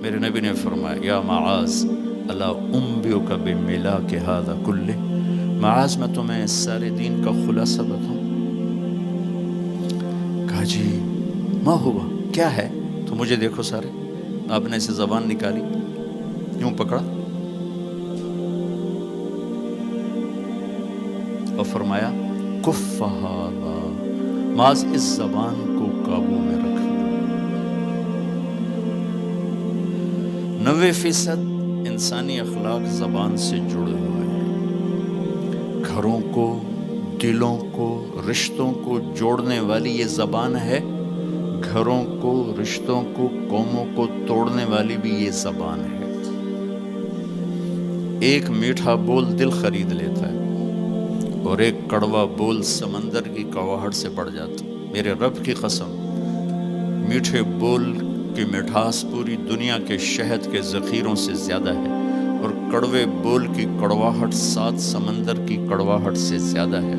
میرے نبی نے فرمایا یا معاذ الا انبئک بملاک ھذا کلہ، معاذ میں تمہیں اس سارے دین کا خلاصہ بتاؤں؟ کہا جی ما ہوا، کیا ہے؟ تو مجھے دیکھو سارے، آپ نے اسے زبان نکالی، یوں پکڑا اور فرمایا کف ھذا، معاذ اس زبان کو قابو میں رکھ لو۔ 90% انسانی اخلاق زبان سے جڑے ہوئے ہیں۔ گھروں کو، دلوں کو، رشتوں کو جوڑنے والی یہ زبان ہے، گھروں کو، رشتوں کو، قوموں کو توڑنے والی بھی یہ زبان ہے۔ ایک میٹھا بول دل خرید لیتا ہے اور ایک کڑوا بول سمندر کی کڑواہٹ سے بڑھ جاتا۔ میرے رب کی قسم، میٹھے بول کی مٹھاس پوری دنیا کے شہد کے ذخیروں سے زیادہ ہے، اور کڑوے بول کی کڑواہٹ 7 سمندر کی کڑواہٹ سے زیادہ ہے۔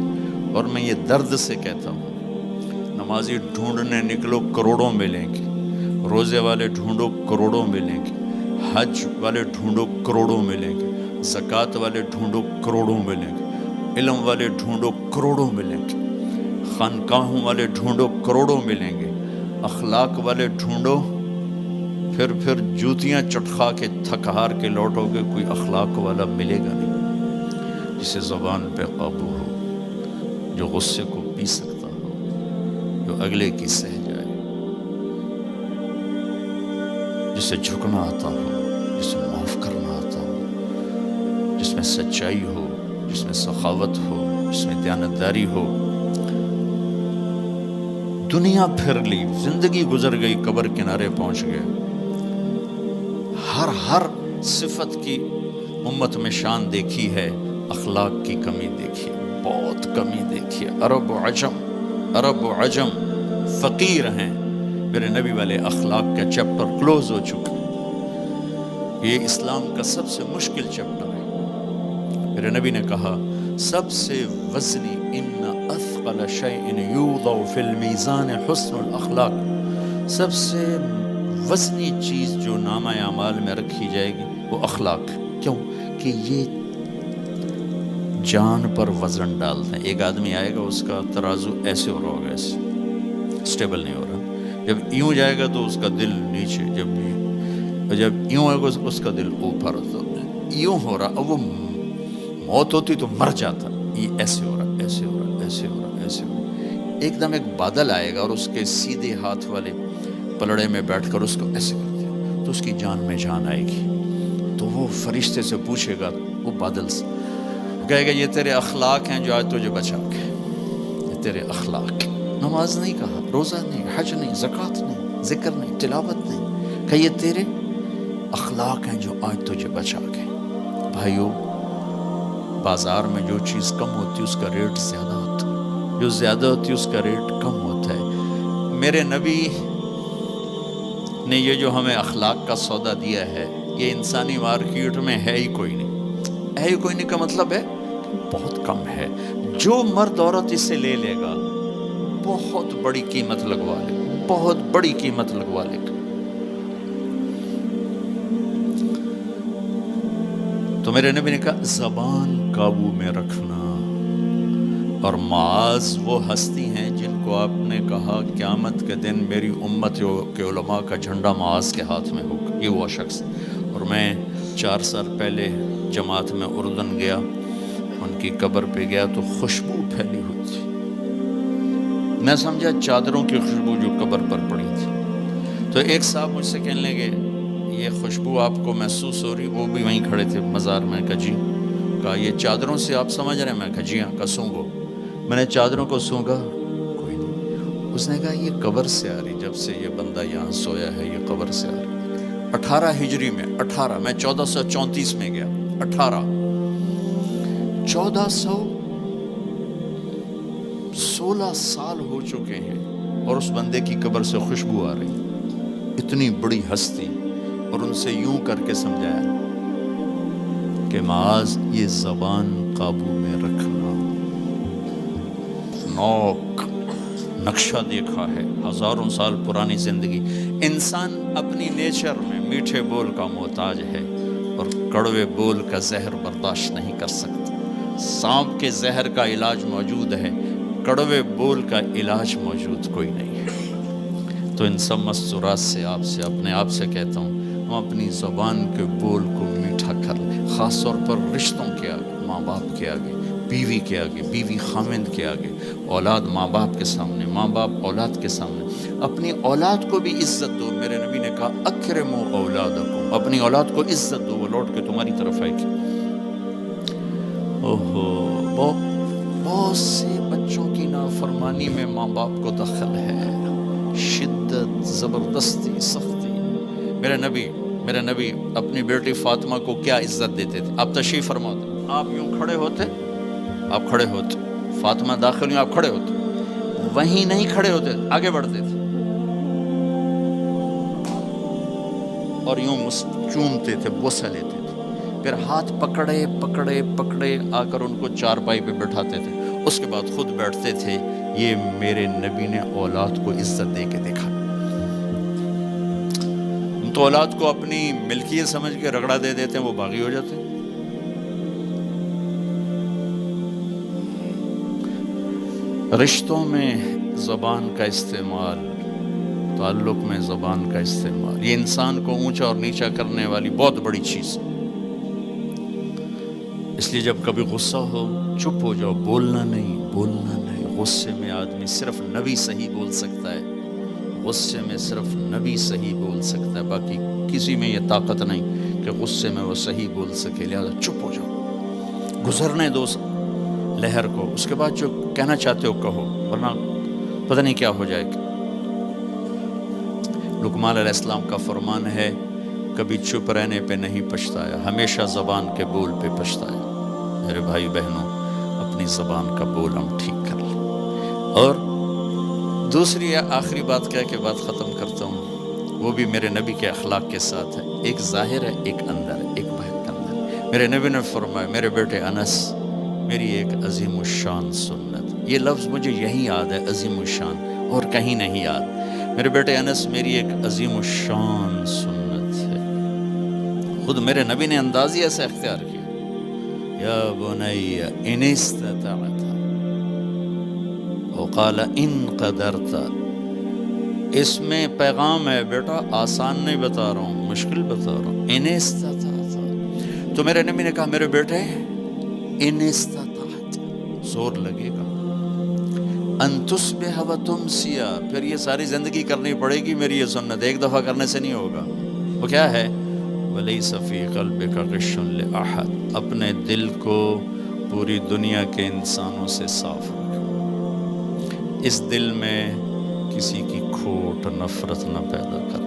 اور میں یہ درد سے کہتا ہوں، نمازی ڈھونڈنے نکلو کروڑوں ملیں گے، روزے والے ڈھونڈو کروڑوں ملیں گے، حج والے ڈھونڈو کروڑوں ملیں گے، زکوٰۃ والے ڈھونڈو کروڑوں ملیں گے، علم والے ڈھونڈو کروڑوں ملیں گے، خانقاہوں والے ڈھونڈو کروڑوں ملیں گے، اخلاق والے ڈھونڈو، پھر جوتیاں چٹخا کے تھک ہار کے لوٹو گے، کوئی اخلاق والا ملے گا نہیں، جسے زبان پہ قابو ہو، جو غصے کو پی سکتا ہو، جو اگلے کی سہ جائے، جسے جھکنا آتا ہو، جسے معاف کرنا آتا ہو، جس میں سچائی ہو، جس میں سخاوت ہو، جس میں دیانتداری ہو۔ دنیا پھر لی، زندگی گزر گئی، قبر کنارے پہنچ گئے، ہر صفت کی امت میں شان دیکھی ہے، اخلاق کی کمی دیکھی ہے، بہت کمی دیکھی ہے۔ عرب و عجم فقیر ہیں، میرے نبی والے اخلاق کا چیپٹر کلوز ہو چکا ہے۔ یہ اسلام کا سب سے مشکل چیپٹر ہے۔ میرے نبی نے کہا سب سے وزنی ان اثقل شیء یوضع فی المیزان حسن الاخلاق، سب سے وزنی چیز جو نامہ اعمال میں رکھی جائے گی وہ اخلاق۔ کیوں؟ کہ یہ جان پر وزن ڈالتے ہیں۔ ایک آدمی آئے گا، اس کا ترازو ایسے ہو رہا ہوگا، ایسے اسٹیبل نہیں ہو رہا، جب یوں جائے گا تو اس کا دل نیچے، جب یوں آئے گا اس کا دل اوپر، تو یوں ہو رہا، اب وہ موت ہوتی تو مر جاتا، یہ ایسے ہو رہا، ایسے ہو رہا، ایسے ہو رہا، ایسے ہو رہا۔ ایک دم ایک بادل آئے گا اور اس کے سیدھے ہاتھ والے پلڑے میں بیٹھ کر اس کو ایسے کر دیا تو اس کی جان میں جان آئے گی۔ تو وہ فرشتے سے پوچھے گا، وہ بادل سے کہے گا یہ تیرے اخلاق ہیں جو آج تجھے بچا کے، یہ تیرے اخلاق۔ نماز نہیں کہا، روزہ نہیں، حج نہیں، زکوٰۃ نہیں، ذکر نہیں، تلاوت نہیں، کہ یہ تیرے اخلاق ہیں جو آج تجھے بچا کے۔ بھائیو، بازار میں جو چیز کم ہوتی ہے اس کا ریٹ زیادہ ہوتا ہے، جو زیادہ ہوتی ہے اس کا ریٹ کم ہوتا ہے۔ میرے نبی نے یہ جو ہمیں اخلاق کا سودا دیا ہے، یہ انسانی مارکیٹ میں ہے ہی کوئی نہیں۔ ہے ہی کوئی نہیں کا مطلب ہے بہت کم ہے۔ جو مرد عورت اسے لے لے گا بہت بڑی قیمت لگوا لے گا، بہت بڑی قیمت لگوا لے گا۔ تو میرے نبی نے کہا زبان قابو میں رکھنا۔ اور معاذ وہ ہستی ہیں جن کو آپ نے کہا قیامت کے دن میری امت کے علماء کا جھنڈا معاذ کے ہاتھ میں ہوگا، یہ وہ شخص۔ اور میں 4 سال پہلے جماعت میں اردن گیا، ان کی قبر پہ گیا تو خوشبو پھیلی ہوئی تھی، میں سمجھا چادروں کی خوشبو جو قبر پر پڑی تھی۔ تو ایک صاحب مجھ سے کہنے لگے یہ خوشبو آپ کو محسوس ہو رہی؟ وہ بھی وہیں کھڑے تھے مزار میں۔ کہا جی۔ کہا یہ چادروں سے آپ سمجھ رہے ہیں؟ میں کہا جی ہاں۔ کہا سونگو۔ میں نے چادروں کو سونگا، کوئی نہیں۔ اس نے کہا یہ قبر سے آ رہی، جب سے یہ بندہ یہاں سویا ہے یہ قبر سے آ رہی۔ 18 ہجری میں، 18 میں 1434 میں گیا، 1416 سال ہو چکے ہیں اور اس بندے کی قبر سے خوشبو آ رہی، اتنی بڑی ہستی۔ اور ان سے یوں کر کے سمجھایا کہ معاذ یہ زبان قابو میں رکھنا۔ نوک نقشہ دیکھا ہے، 1000 سال پرانی زندگی، انسان اپنی نیچر میں میٹھے بول کا محتاج ہے اور کڑوے بول کا زہر برداشت نہیں کر سکتا۔ سانپ کے زہر کا علاج موجود ہے، کڑوے بول کا علاج موجود کوئی نہیں ہے۔ تو ان سب مستورات سے اپنے آپ سے کہتا ہوں، ہم اپنی زبان کے بول کو میٹھا کر لیں، خاص طور پر رشتوں کے آگے، ماں باپ کے آگے، بیوی کے آگے، بیوی خامند کے آگے، اولاد ماں باپ کے سامنے، ماں باپ اولاد کے سامنے۔ اپنی اولاد کو بھی عزت دو۔ میرے نبی نے کہا اکرموا اولادکم، اپنی اولاد کو عزت دو، وہ لوٹ کے تمہاری طرف آئے گی۔ بہت سے بچوں کی نافرمانی میں ماں باپ کو دخل ہے، شدت، زبردستی، سختی۔ میرے نبی اپنی بیٹی فاطمہ کو کیا عزت دیتے تھے؟ آپ تشریف فرما دو، آپ یوں کھڑے ہوتے، فاطمہ داخل ہوئی، آپ کھڑے ہوتے، وہیں نہیں کھڑے ہوتے، آگے بڑھتے تھے اور یوں چومتے تھے، بوسہ لیتے تھے، پھر ہاتھ پکڑے آ کر ان کو چارپائی پہ بٹھاتے تھے، اس کے بعد خود بیٹھتے تھے۔ یہ میرے نبی نے اولاد کو عزت دے کے دیکھا۔ ہم تو اولاد کو اپنی ملکیت سمجھ کے رگڑا دے دیتے ہیں، وہ باغی ہو جاتے ہیں۔ رشتوں میں زبان کا استعمال، تعلق میں زبان کا استعمال، یہ انسان کو اونچا اور نیچا کرنے والی بہت بڑی چیز ہے۔ اس لیے جب کبھی غصہ ہو چپ ہو جاؤ، بولنا نہیں۔ غصے میں آدمی صرف نبی صحیح بول سکتا ہے، غصے میں صرف نبی صحیح بول سکتا ہے، باقی کسی میں یہ طاقت نہیں کہ غصے میں وہ صحیح بول سکے۔ لہذا چپ ہو جاؤ، گزرنے دو لہر کو، اس کے بعد جو کہنا چاہتے ہو کہو، ورنہ پتہ نہیں کیا ہو جائے گا۔ لقمان علیہ السلام کا فرمان ہے، کبھی چپ رہنے پہ نہیں پچھتایا، ہمیشہ زبان کے بول پہ پچھتایا۔ میرے بھائی بہنوں، اپنی زبان کا بول ہم ٹھیک کر لیں۔ اور دوسری آخری بات کہہ کے بات ختم کرتا ہوں، وہ بھی میرے نبی کے اخلاق کے ساتھ ہے، ایک ظاہر ہے، ایک اندر ہے، ایک باہر کا اندر ہے۔ میرے نبی نے فرمایا، میرے بیٹے انس، میری ایک عظیم الشان سنت، یہ لفظ مجھے یہی یاد ہے، عظیم الشان، اور کہیں نہیں یاد۔ میرے بیٹے انس، میری ایک عظیم الشان سنت ہے۔ خود میرے نبی نے انداز ہی ایسا اختیار کیا، یا بنی ان استطعت، وقال ان قدرت۔ اس میں پیغام ہے، بیٹا آسان نہیں بتا رہا ہوں، مشکل بتا رہا ہوں۔ ان استطعت، تو میرے نبی نے کہا میرے بیٹے ان استطعت، زور لگے گا، ان تصبح و تمسی، پھر یہ ساری زندگی کرنی پڑے گی میری یہ سنت، ایک دفعہ کرنے سے نہیں ہوگا۔ وہ کیا ہے؟ وَلَيْسَ فِي قَلْبِكَ غِشٌّ لِأَحَدٍ، اپنے دل کو پوری دنیا کے انسانوں سے صاف رکھو، اس دل میں کسی کی کھوٹ، نفرت نہ پیدا کر۔